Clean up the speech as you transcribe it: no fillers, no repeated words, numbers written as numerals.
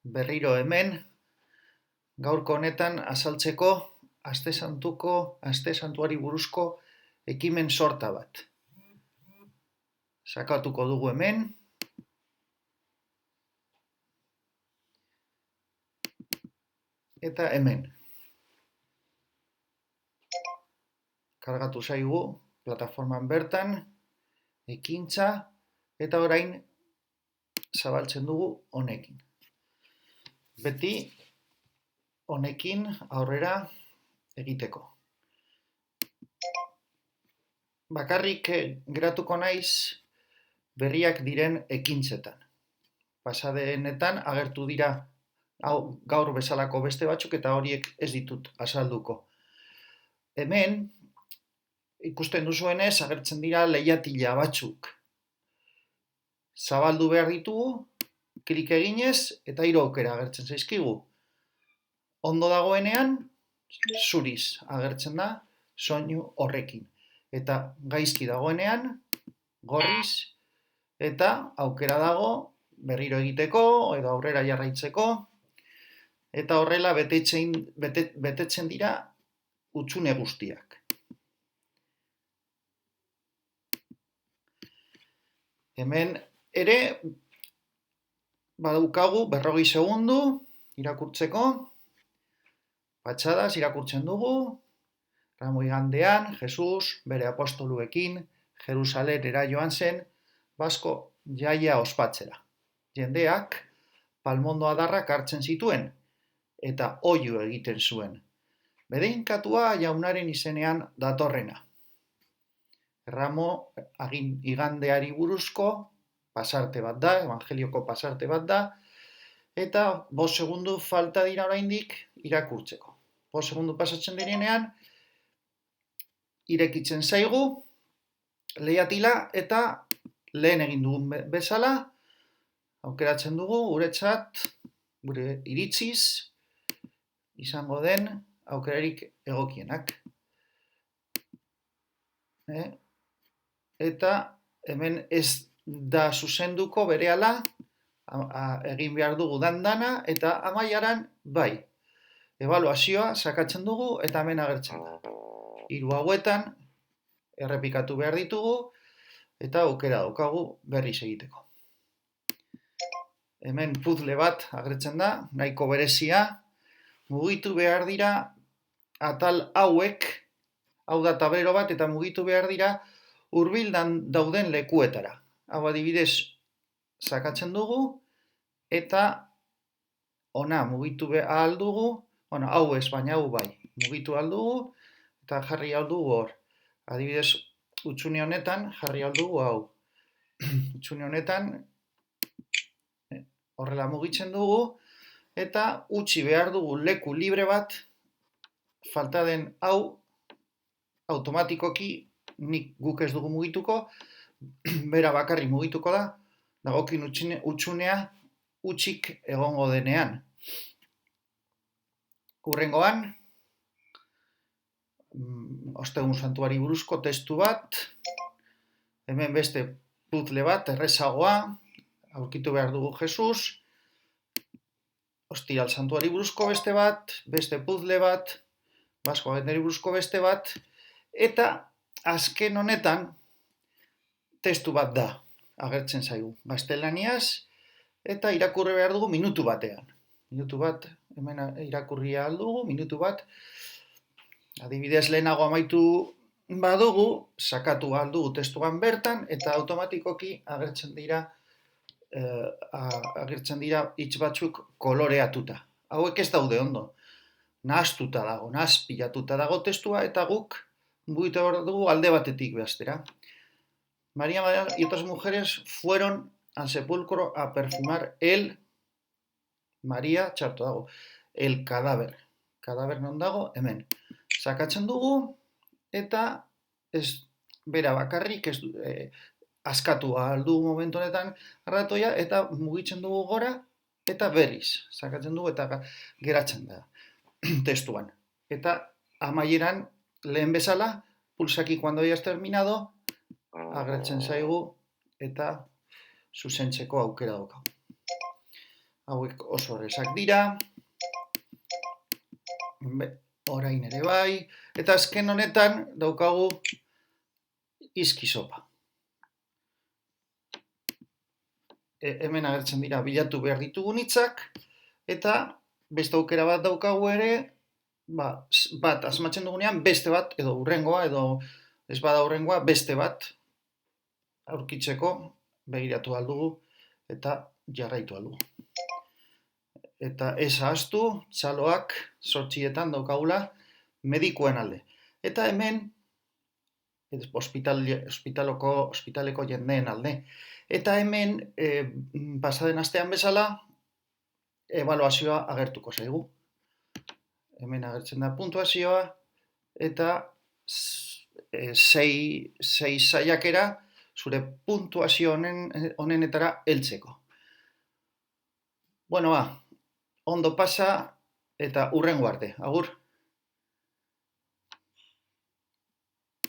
Berriro hemen, gaurko honetan azaltzeko Aste Santuari buruzko ekimen sorta bat. Sakatuko dugu hemen. Eta hemen. Kargatu zaigu plataforman bertan, ekintza, eta orain zabaltzen dugu honekin. Beti honekin aurrera egiteko. Bakarrik geratuko naiz berriak diren ekintzetan. Pasadeenetan agertu dira gaur bezalako beste batzuk eta horiek ez ditut azalduko. Hemen ikusten duzuenez agertzen dira leihatila batzuk. Zabaldu behar ditugu, klik eginez eta 3 aukera agertzen zaizkigu. Ondo dagoenean, zuriz agertzen da soinu horrekin. Eta gaizki dagoenean, gorriz, eta aukera dago berriro egiteko edo aurrera jarraitzeko. Eta horrela betetzen dira hutsune guztiak. Hemen ere badaukagu 40 segundu irakurtzeko. Patxadaz irakurtzen dugu. Ramo igandean, Jesus bere apostoluekin Jerusalemera joan zen Basko jaia ospatzera. Jendeak palmondo adarrak hartzen zituen eta oihu egiten zuen. Bedeinkatua jaunaren izenean datorrena. Ramo igandeari buruzko pasarte bat da, evangelioko pasarte bat da, eta 5 segundu falta dira oraindik irakurtzeko. 5 segundu pasatzen direnean, irekitzen zaigu, leihatila eta lehen egin dugun bezala, aukeratzen dugu guretzat, gure iritziz, izango den aukerarik egokienak. Eta hemen ez da zuzenduko berehala, egin behar dugu dana eta amaieran bai. Ebaluazioa sakatzen dugu eta hemen agertzen da. 3 hauetan errepikatu behar ditugu eta aukera daukagu berriz egiteko. Hemen puzzle bat agertzen da, nahiko berezia. Mugitu behar dira atal hauek, hau da tablero bat eta mugitu behar dira hurbil dauden lekuetara. Hau adibidez sakatzen dugu eta ona mugitu ahal dugu, hau ez baina hau bai, mugitu ahal dugu eta jarri ahal dugu hor. Adibidez hutsune honetan jarri ahal dugu hau. Hutsune honetan horrela mugitzen dugu eta utzi behar dugu leku libre bat falta den hau automatikoki guk ez dugu mugituko, bera bakarrik mugituko da, dagokin hutsunea utzik egongo denean. Hurrengoan, Ostegun Santuari buruzko testu bat, hemen beste puzzle bat, errezagoa, aurkitu behar dugu Jesus, Ostiral Santuari buruzko beste bat, beste puzzle bat, Basko Agendari buruzko beste bat, eta azken honetan testu bat da, agertzen zaigu, gaztelaniaz, eta irakurri behar dugu minutu batean. Minutu bat, hemen irakurri ahal dugu, minutu bat, adibidez lehenago amaitu badugu, sakatu ahal dugu testuan bertan, eta automatikoki agertzen dira hitz batzuk koloreatuta. Hauek ez daude ondo. Nahaztuta dago, nahazpilatuta dago testua, eta guk mugitu behar dugu alde batetik bestera. María y otras mujeres fueron al sepulcro a perfumar María, txarto dago, el cadáver. Cadáver non dago, hemen. Sakatzen dugu, eta ez bera bakarrik, askatu ahal dugu momentu honetan arratoia, eta mugitzen dugu gora, eta berriz. Sakatzen dugu, eta geratzen da testuan. Eta amaieran, lehen bezala, pulsaki cuando hayas terminado, agertzen zaigu, eta zuzentzeko aukera daukagu. hauek oso errezak dira, orain ere bai, eta azken honetan daukagu izkisopa. Hemen agertzen dira bilatu behar ditugun hitzak, eta beste aukera bat daukagu ere, bat asmatzen dugunean beste bat, edo hurrengoa, edo ez bada hurrengoa, beste bat aurkitzeko begiratu aldugu eta jarraitu aldugu. Eta ez ahaztu, txaloak 8etan daukagula medikuen alde. Eta hemen, ospitaleko jendeen alde. Eta hemen, pasaden astean bezala, ebaluazioa agertuko zaigu. Hemen agertzen da puntuazioa, eta 6 saiakera zure puntuazio honenetara heltzeko. Bueno, ondo pasa eta hurrengo arte. Agur!